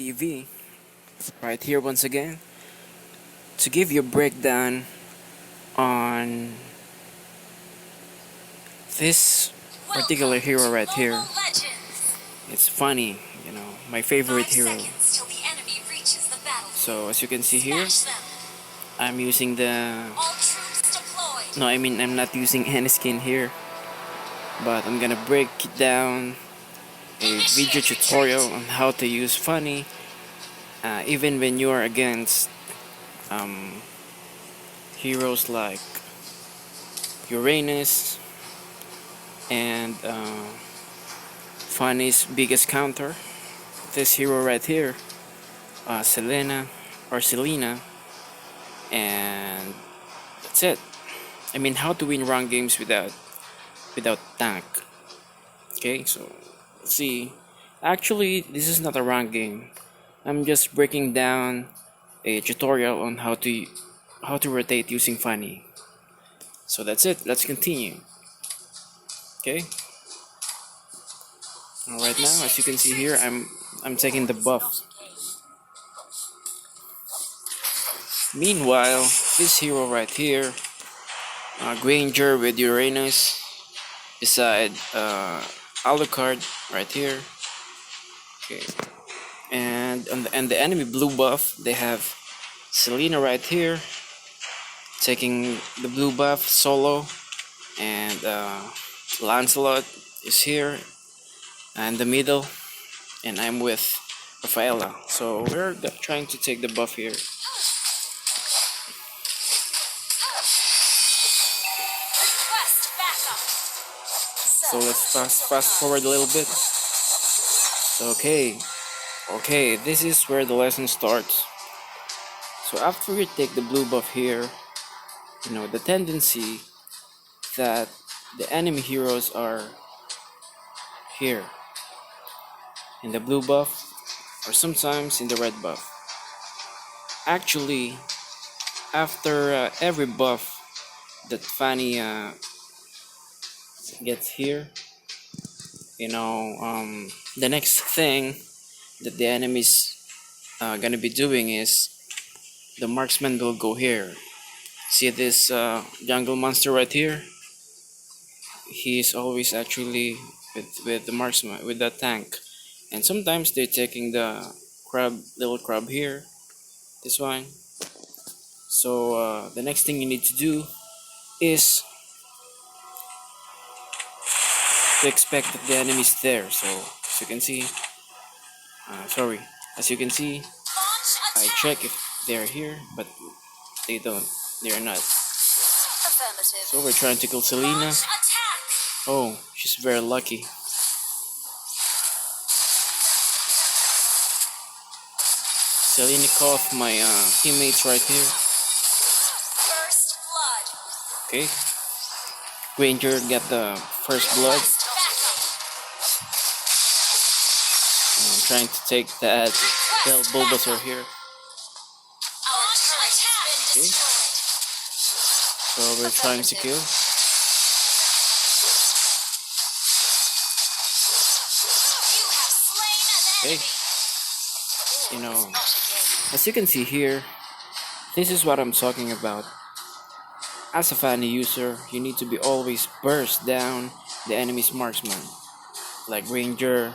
TV, right here once again, to give you a breakdown on this particular hero right here. It's Fanny, my favorite hero. So as you can see here, I'm using I'm not using any skin here, but I'm gonna break down a video tutorial on how to use Fanny, even when you are against heroes like Uranus and Fanny's biggest counter, this hero right here, Selena, and that's it. I mean, how to win rank games without tank. Okay, so let's see. Actually, this is not a rank game. I'm just breaking down a tutorial on how to rotate using Fanny. So that's it. Let's continue. Okay. Alright, now as you can see here, I'm taking the buff. Meanwhile, this hero right here, Granger with Uranus beside Alucard right here. Okay. And on the enemy blue buff, they have Selena right here taking the blue buff solo, and Lancelot is here in the middle, and I'm with Rafaela. So we're trying to take the buff here. So let's fast forward a little bit. Okay, this is where the lesson starts. So after you take the blue buff here, the tendency that the enemy heroes are here in the blue buff or sometimes in the red buff. Actually, after every buff that Fanny gets here, the next thing that the enemy's gonna be doing is the marksman will go here. See this jungle monster right here? He's always actually with the marksman, with the tank. And sometimes they're taking the little crab here, this one. So the next thing you need to do is to expect that the enemy's there. So as you can see, I check if they're here, but they are not. So we're trying to kill Selena. Oh, she's very lucky. Selena caught my teammates right here. Okay. Granger got the first blood. I'm trying to take that little Bulbasaur here. Okay. So we're trying to kill. Okay. As you can see here, this is what I'm talking about. As a Fanny user, you need to be always burst down the enemy's marksman, like Ranger,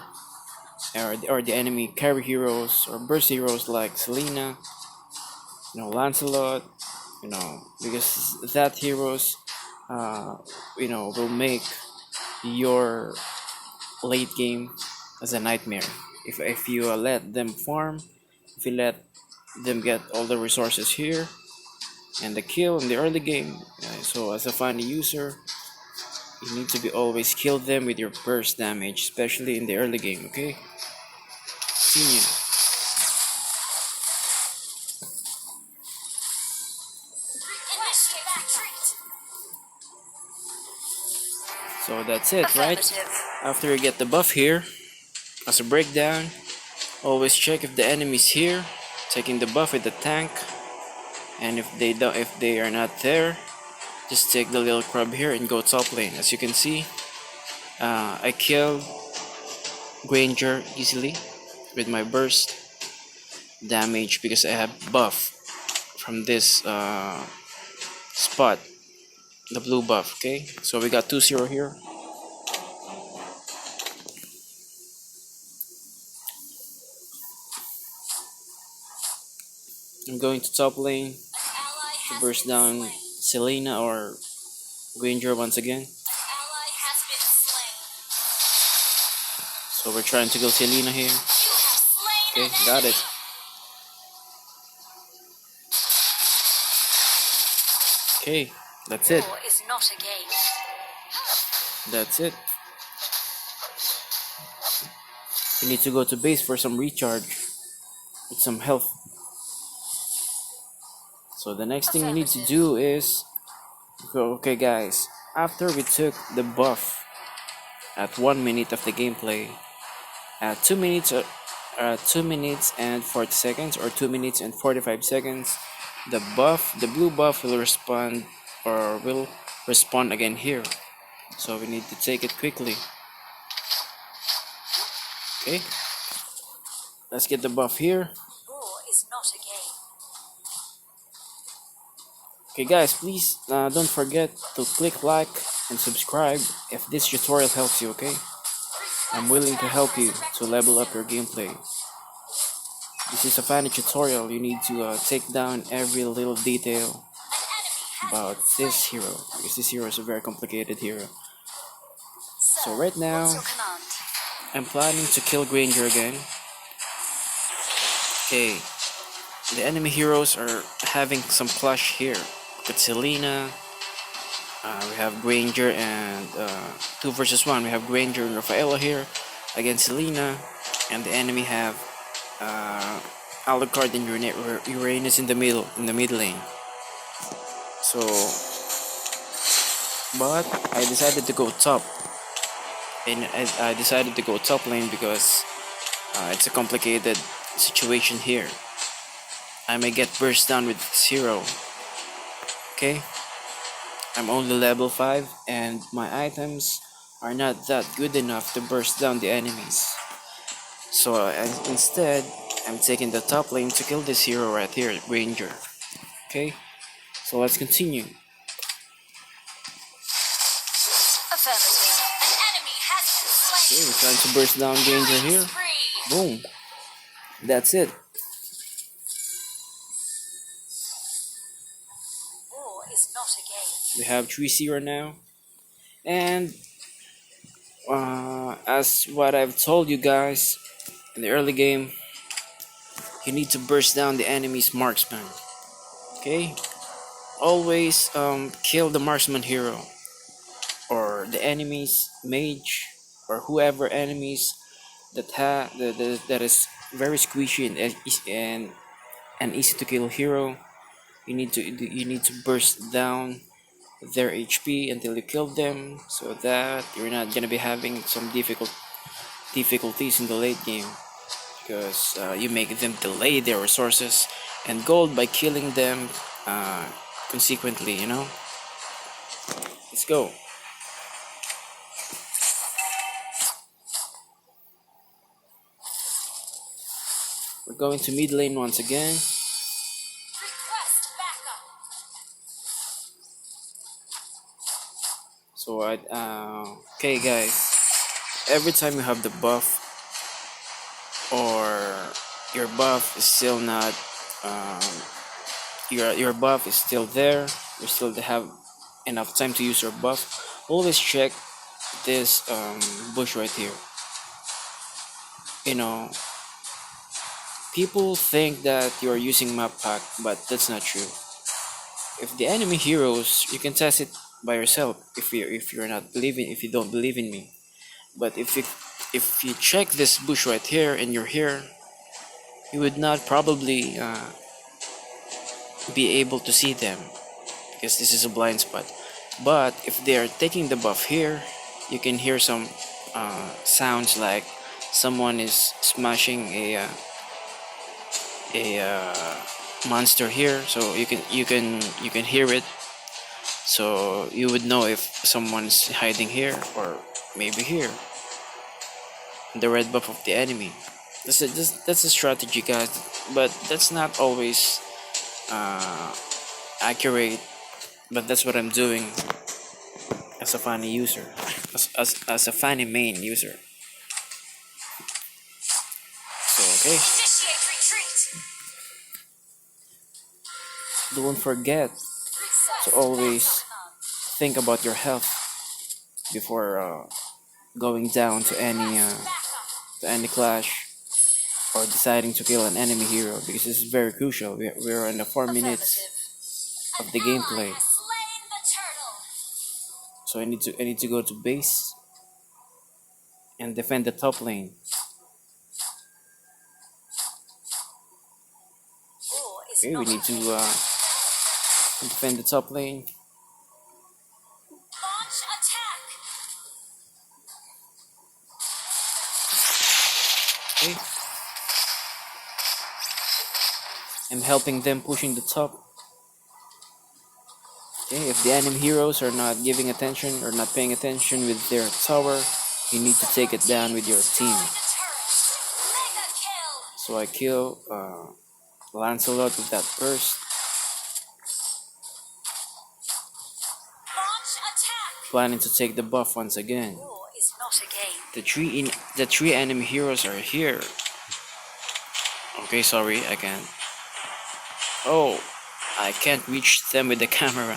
or the enemy carry heroes, or burst heroes like Selena, Lancelot, because that heroes, will make your late game as a nightmare. If you let them farm, if you let them get all the resources here and the kill in the early game. So as a Fanny user, you need to be always kill them with your burst damage, especially in the early game. Okay, continue. So that's it, right? After you get the buff here, as a breakdown, always check if the enemy's here, taking the buff with the tank, and if they are not there, just take the little crab here and go top lane. As you can see, I killed Granger easily with my burst. damage because I have buff from this spot, the blue buff. Okay, so we got 2-0 here. I'm going to top lane to burst down Selena or Granger once again. So we're trying to kill Selena here. Okay, got it. Okay, that's it. That's it. We need to go to base for some recharge with some health. So the next thing we need to do is go. Okay, guys. After we took the buff at 1 minute of the gameplay, at 2 minutes, 2 minutes and 40 seconds or 2 minutes and 45 seconds, the blue buff will respond again here. So we need to take it quickly. Okay, let's get the buff here. Okay guys, please don't forget to click like and subscribe if this tutorial helps you, okay? I'm willing to help you to level up your gameplay. This is a Fanny tutorial. You need to take down every little detail about this hero, because this hero is a very complicated hero. So right now, I'm planning to kill Granger again. Okay, the enemy heroes are having some clash here. With Selena, we have Granger and 2 versus 1. We have Granger and Rafaela here against Selena, and the enemy have Alucard and Uranus in the mid lane. So, but I decided to go top, and I decided to go top lane because it's a complicated situation here. I may get burst down with 0. Okay, I'm only level 5 and my items are not that good enough to burst down the enemies. So instead, I'm taking the top lane to kill this hero right here, Ranger. Okay, so let's continue. Okay, we're trying to burst down Ranger here. Boom. That's it. We have 3-0 now, and as what I've told you guys in the early game, you need to burst down the enemy's marksman. Okay, always kill the marksman hero or the enemy's mage or whoever enemies that is very squishy and easy to kill hero. You need to burst down their HP until you kill them, so that you're not gonna be having some difficulties in the late game, because you make them delay their resources and gold by killing them consequently, you know. Let's go. We're going to mid lane once again. So okay guys, every time you have the buff or your buff is still not your buff is still there, you still have enough time to use your buff, always check this bush right here. You know, people think that you are using map pack, but that's not true. If the enemy heroes, you can test it by yourself if you don't believe in me. But if you check this bush right here and you're here, you would not probably be able to see them because this is a blind spot. But if they are taking the buff here, you can hear some sounds like someone is smashing a monster here, so you can hear it, so you would know if someone's hiding here or maybe here. The red buff of the enemy. That's a strategy, guys, but that's not always uh, accurate. But that's what I'm doing as a Fanny user, as a Fanny main user. So okay, don't forget to always think about your health before going down to any clash or deciding to kill an enemy hero, because this is very crucial. We're in the 4 minutes of the gameplay, so I need to go to base and defend the top lane. Okay, we need to defend the top lane. Okay, I'm helping them pushing the top. Okay, if the enemy heroes are not giving attention or not paying attention with their tower, you need to take it down with your team. So I kill Lancelot with that burst. Planning to take the buff once again. The three enemy heroes are here. Okay, sorry, I can't. Oh, I can't reach them with the camera,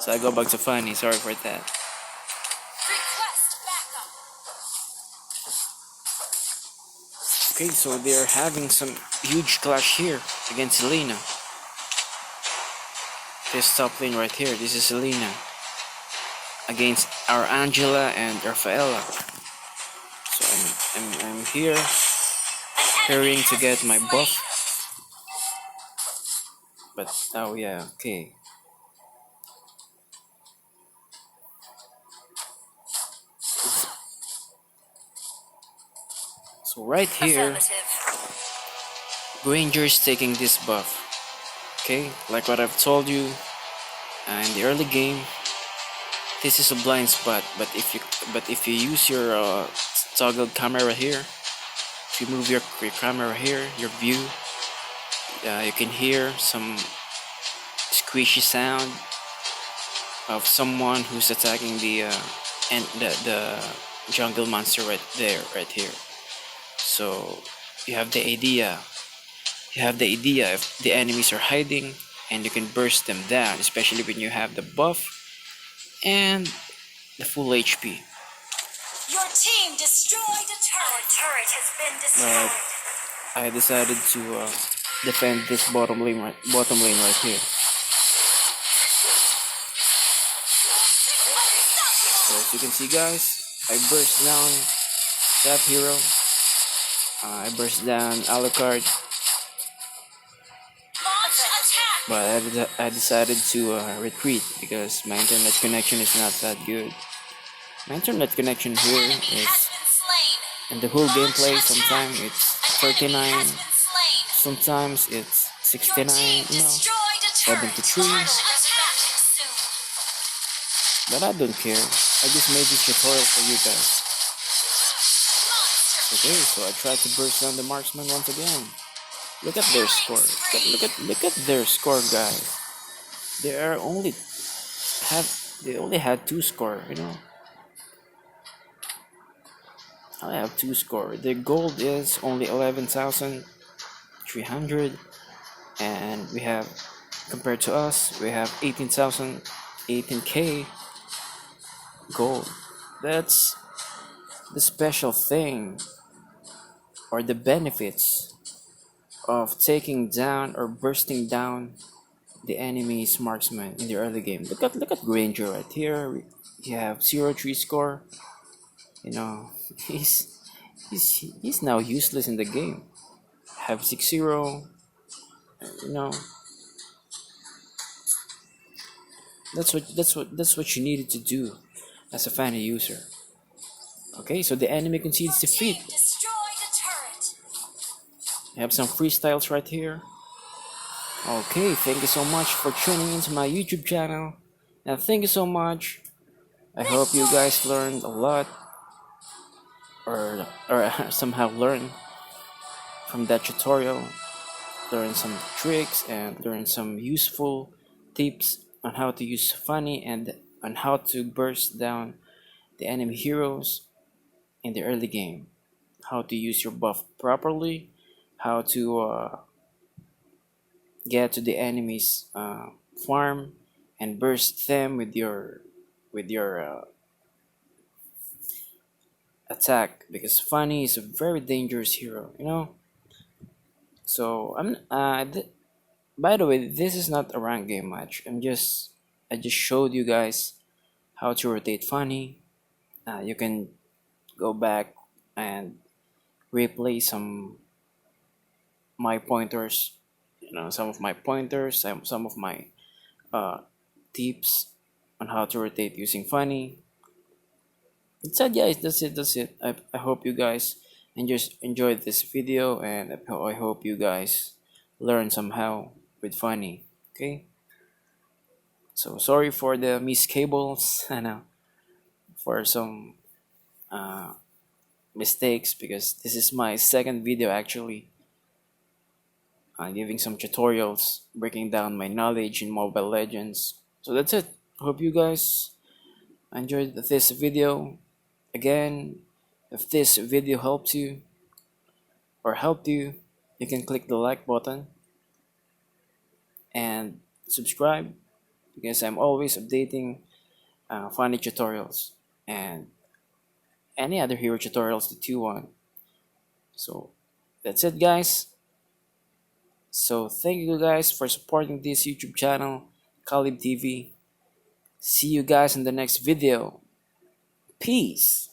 so I go back to Fanny. Sorry for that. Okay, so they're having some huge clash here against Selena. This top lane right here, this is Selena against our Angela and Rafaela. So I'm here hurrying to get my buff. But oh yeah, okay. So right here, Granger is taking this buff. Okay, like what I've told you in the early game, this is a blind spot. But if you use your toggled camera here, if you move your camera here, your view, you can hear some squishy sound of someone who's attacking the jungle monster right here. So you have the idea if the enemies are hiding, and you can burst them down, especially when you have the buff and the full HP. Your team destroyed a turret. Our turret has been destroyed. But I decided to defend this bottom lane right here. So as you can see, guys, I burst down that hero. I burst down Alucard, but I decided to retreat because my internet connection is not that good. My internet connection here is, in the whole gameplay, sometimes it's 39, sometimes it's 69, 73. But I don't care. I just made this tutorial for you guys. Okay, so I tried to burst down the marksman once again. Look at their score. Look at their score, guys. They only had 2 score, I have 2 score. Their gold is only 11,300, and we have, compared to us, we have 18K gold. That's the special thing, or the benefits of taking down or bursting down the enemy's marksman in the early game. Look at Granger right here. You have 0-3 score. He's now useless in the game. Have 6-0. That's what you needed to do as a Fanny user. Okay, so the enemy concedes defeat. I have some freestyles right here. Okay, thank you so much for tuning into my YouTube channel, and thank you so much. I hope you guys learned a lot, or somehow learned from that tutorial, learn some tricks and learn some useful tips on how to use Fanny and on how to burst down the enemy heroes in the early game, how to use your buff properly, how to get to the enemy's farm and burst them with your attack, because Fanny is a very dangerous hero, you know. So by the way, this is not a rank game match. I just showed you guys how to rotate Fanny. You can go back and replay my pointers, some of my pointers, some of my uh, tips on how to rotate using Fanny. That's it, guys. That's it. I hope you guys enjoyed this video, and I hope you guys learn somehow with Fanny. Okay. So sorry for the missed cables. I know, for some uh, mistakes, because this is my second video actually, giving some tutorials, breaking down my knowledge in Mobile Legends. So that's it. Hope you guys enjoyed this video. Again, if this video helps you or helped you, you can click the like button and subscribe, because I'm always updating funny tutorials and any other hero tutorials that you want. So that's it, guys. So thank you guys for supporting this YouTube channel, Calib TV. See you guys in the next video. Peace.